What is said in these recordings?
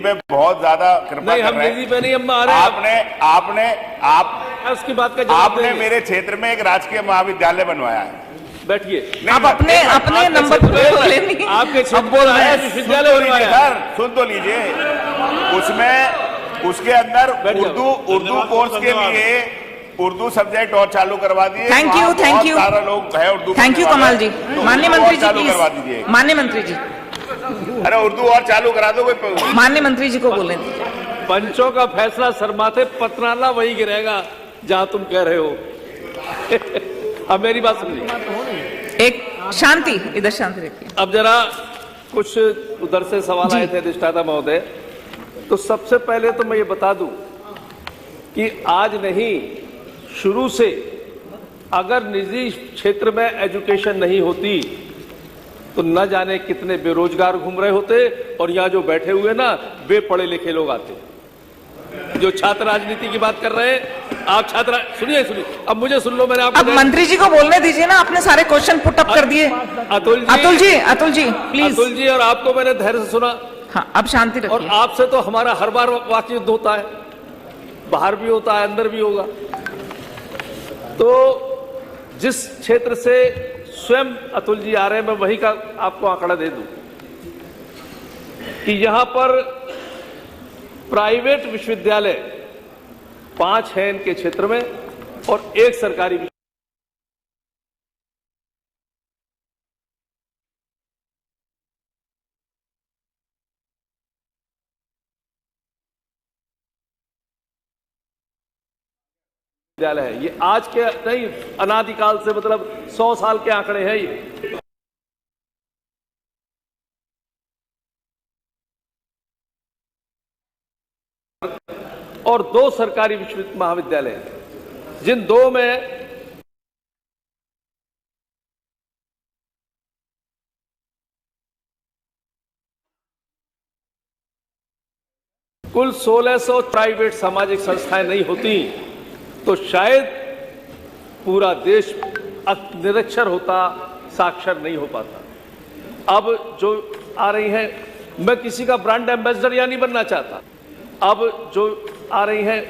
में बहुत ज्यादा कृपा कर रहे हैं। पे नहीं हम आ रहे हैं। उसकी बात का जवाब आपने मेरे क्षेत्र में एक राजकीय महाविद्यालय बनवाया है। बैठिए। आप अपने नंबर पे आपके विश्वविद्यालय बनवाया, सुन तो लीजिए। उसके अंदर उर्दू कोर्स के लिए उर्दू सब्जेक्ट और चालू करवा दिए। थैंक यू सारा लोग है उर्दू। थैंक यू कमाल जी। माननीय मंत्री जी चालू करवा दीजिए। माननीय मंत्री जी, अरे उर्दू और चालू करा दो। माननीय मंत्री जी को बोले। पंचों का फैसला सरमाथे पतराना वही गिरेगा जहां तुम कह रहे हो। अब मेरी बात सुनिए। एक शांति, इधर शांति रखिए। अब जरा कुछ उधर से सवाल आए थे अधिष्ठाता महोदय, तो सबसे पहले तो मैं ये बता दूं कि आज नहीं, शुरू से अगर निजी क्षेत्र में एजुकेशन नहीं होती तो न जाने कितने बेरोजगार घूम रहे होते और यहां जो बैठे हुए ना बेपढ़े लिखे लोग आते। जो छात्र राजनीति की बात कर रहे हैं, आप छात्र सुनिए, अब मुझे सुन लो। मैंने आपको अब मंत्री जी को बोलने दीजिए ना, आपने सारे क्वेश्चन पुट अप कर दिए। अतुल जी प्लीज। अतुल जी और आपको मैंने धैर्य से सुना। हाँ, अब शांति रखिए। और आपसे तो हमारा हर बार वाकई युद्ध होता है, बाहर भी होता है, अंदर भी होगा। तो जिस क्षेत्र से स्वयं अतुल जी आ रहे हैं, मैं वही का आपको आंकड़ा दे दूं कि यहां पर प्राइवेट विश्वविद्यालय 5 हैं इनके क्षेत्र में और एक सरकारी विद्यालय है। ये आज के नहीं, अनादिकाल से, मतलब 100 साल के आंकड़े हैं ये। और 2 सरकारी महाविद्यालय हैं, जिन 2 में कुल 1600 प्राइवेट सामाजिक संस्थाएं नहीं होती तो शायद पूरा देश निरक्षर होता, साक्षर नहीं हो पाता। अब जो आ रही हैं, मैं किसी का ब्रांड एम्बेसडर या नहीं बनना चाहता। अब जो आ रही हैं,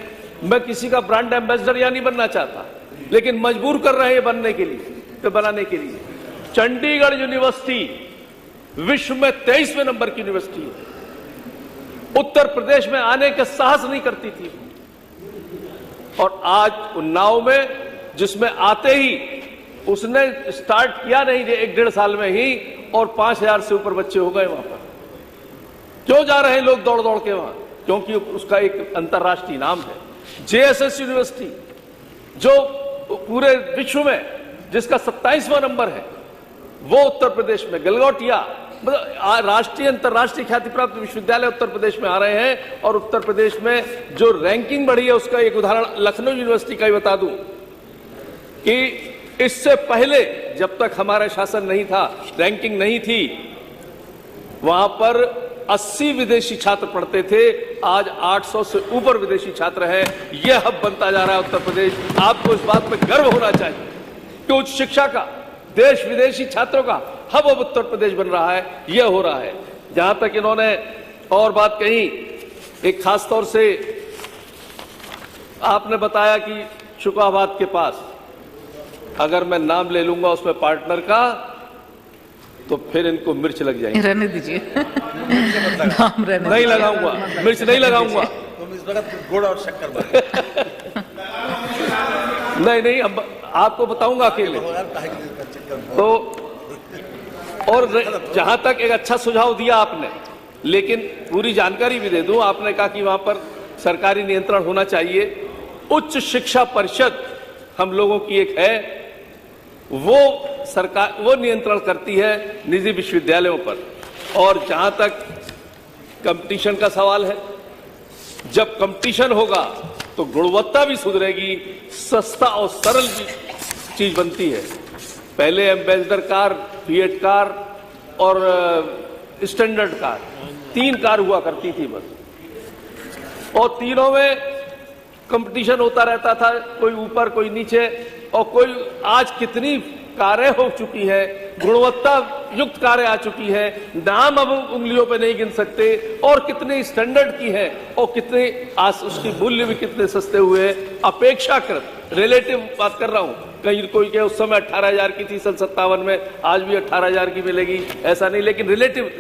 मैं किसी का ब्रांड एम्बेसडर या नहीं बनना चाहता, लेकिन मजबूर कर रहे हैं बनने के लिए, तो बनाने के लिए। चंडीगढ़ यूनिवर्सिटी विश्व में 23वें नंबर की यूनिवर्सिटी है। उत्तर प्रदेश में आने का साहस नहीं करती थी, और आज उन्नाव में, जिसमें आते ही उसने स्टार्ट किया नहीं 1-1.5 साल में ही, और 5000 से ऊपर बच्चे हो गए वहां पर। क्यों जा रहे हैं लोग दौड़ दौड़ के वहां? क्योंकि उसका एक अंतर्राष्ट्रीय नाम है। जेएसएस यूनिवर्सिटी, जो पूरे विश्व में जिसका 27वां नंबर है, वो उत्तर प्रदेश में। गलगोटिया, राष्ट्रीय अंतर्राष्ट्रीय ख्याति प्राप्त विश्वविद्यालय उत्तर प्रदेश में आ रहे हैं। और उत्तर प्रदेश में जो रैंकिंग बढ़ी है, उसका एक उदाहरण लखनऊ यूनिवर्सिटी का ही बता दूं कि इससे पहले, जब तक हमारा शासन नहीं था, रैंकिंग नहीं थी, वहां पर 80 विदेशी छात्र पढ़ते थे। आज 800 से ऊपर विदेशी छात्र हैं। यह हब बनता जा रहा है उत्तर प्रदेश। आपको इस बात पर गर्व होना चाहिए कि उच्च शिक्षा का, देश विदेशी छात्रों का हब अब उत्तर प्रदेश बन रहा है। यह हो रहा है। जहां तक इन्होंने और बात कही, एक खास तौर से आपने बताया कि शुकाबाद के पास, अगर मैं नाम ले लूंगा उसमें पार्टनर का, तो फिर इनको मिर्च लग जाएगी। रहने दीजिए। नहीं लगाऊंगा, मिर्च नहीं लगाऊंगा। तुम इस वक्त गुड़ और शक्कर नहीं, अब आपको बताऊंगा अकेले। तो और जहां तक एक अच्छा सुझाव दिया आपने, लेकिन पूरी जानकारी भी दे दूं। आपने कहा कि वहां पर सरकारी नियंत्रण होना चाहिए। उच्च शिक्षा परिषद हम लोगों की एक है, वो सरकार वो नियंत्रण करती है निजी विश्वविद्यालयों पर। और जहां तक कंपटीशन का सवाल है, जब कंपटीशन होगा तो गुणवत्ता भी सुधरेगी, सस्ता और सरल भी चीज बनती है। पहले एम्बेसडर कार, फिएट कार और स्टैंडर्ड कार, 3 कार हुआ करती थी बस, और तीनों में कंपटीशन होता रहता था, कोई ऊपर कोई नीचे। और कोई आज कितनी कारें हो चुकी है, गुणवत्ता युक्त कार्य आ चुकी है, नाम अब उंगलियों पे नहीं गिन सकते, और कितने स्टैंडर्ड की है और कितने उसकी मूल्य भी कितने सस्ते हुए, अपेक्षाकृत रिलेटिव बात कर रहा हूं। कहीं कोई के उस समय 18,000 की थी सन 57 में, आज भी 18,000 की मिलेगी ऐसा नहीं, लेकिन रिलेटिव।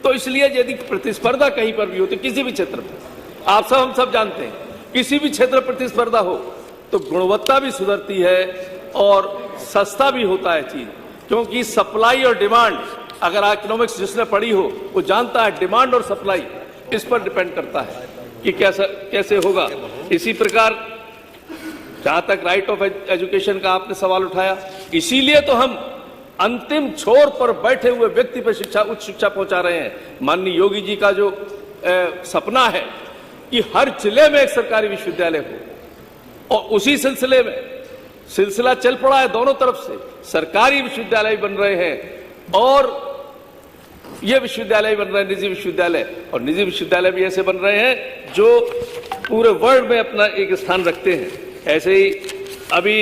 तो इसलिए यदि प्रतिस्पर्धा कहीं पर भी होती किसी भी क्षेत्र में, हम सब जानते हैं, किसी भी क्षेत्र प्रतिस्पर्धा हो तो गुणवत्ता भी सुधरती है और सस्ता भी होता है चीज, क्योंकि सप्लाई और डिमांड, अगर इकोनॉमिक्स जिसने पढ़ी हो वो जानता है डिमांड और सप्लाई इस पर डिपेंड करता है कि कैसे होगा। इसी प्रकार जहां तक राइट ऑफ एजुकेशन का आपने सवाल उठाया, इसीलिए तो हम अंतिम छोर पर बैठे हुए व्यक्ति पर उच्च शिक्षा पहुंचा रहे हैं। माननीय योगी जी का जो सपना है कि हर जिले में एक सरकारी विश्वविद्यालय हो, और उसी सिलसिले में सिलसिला चल पड़ा है दोनों तरफ से। सरकारी विश्वविद्यालय बन रहे हैं और ये विश्वविद्यालय बन रहे हैं निजी विश्वविद्यालय, और निजी विश्वविद्यालय भी ऐसे बन रहे हैं जो पूरे वर्ल्ड में अपना एक स्थान रखते हैं। ऐसे ही अभी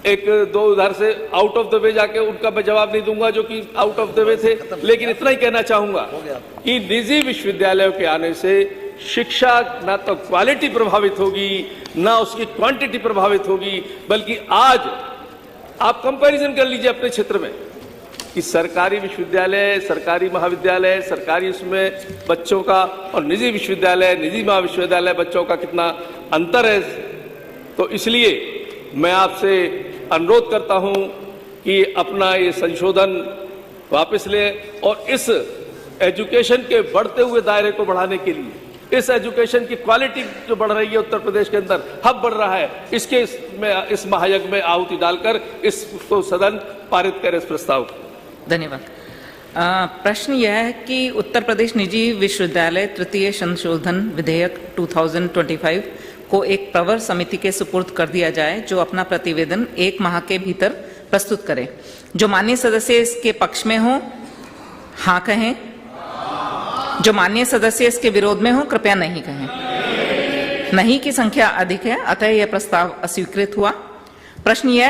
एक दो उधर से आउट ऑफ द वे जाके, उनका मैं जवाब नहीं दूंगा जो कि आउट ऑफ द वे थे, लेकिन इतना ही कहना चाहूंगा कि निजी विश्वविद्यालयों के आने से शिक्षा ना तो क्वालिटी प्रभावित होगी ना उसकी क्वांटिटी प्रभावित होगी, बल्कि आज आप कंपैरिजन कर लीजिए अपने क्षेत्र में कि सरकारी विश्वविद्यालय, सरकारी महाविद्यालय, सरकारी उसमें बच्चों का और निजी विश्वविद्यालय, निजी महाविश्वविद्यालय बच्चों का कितना अंतर है। तो इसलिए मैं आपसे अनुरोध करता हूं कि अपना ये संशोधन वापस लें और इस एजुकेशन के बढ़ते हुए दायरे को बढ़ाने के लिए, इस एजुकेशन की क्वालिटी जो बढ़ रही है उत्तर प्रदेश के अंदर, हब बढ़ रहा है, इस महायज्ञ में आहुति डालकर इसको सदन पारित करे इस प्रस्ताव को। धन्यवाद। प्रश्न यह है कि उत्तर प्रदेश निजी विश्वविद्यालय तृतीय संशोधन विधेयक 2025 को एक प्रवर समिति के सुपुर्द कर दिया जाए जो अपना प्रतिवेदन 1 माह के भीतर प्रस्तुत करे। जो माननीय सदस्य इसके पक्ष में हो हाँ कहें, जो माननीय सदस्य इसके विरोध में हो कृपया नहीं कहें। नहीं की संख्या अधिक है, अतः यह प्रस्ताव अस्वीकृत हुआ। प्रश्न यह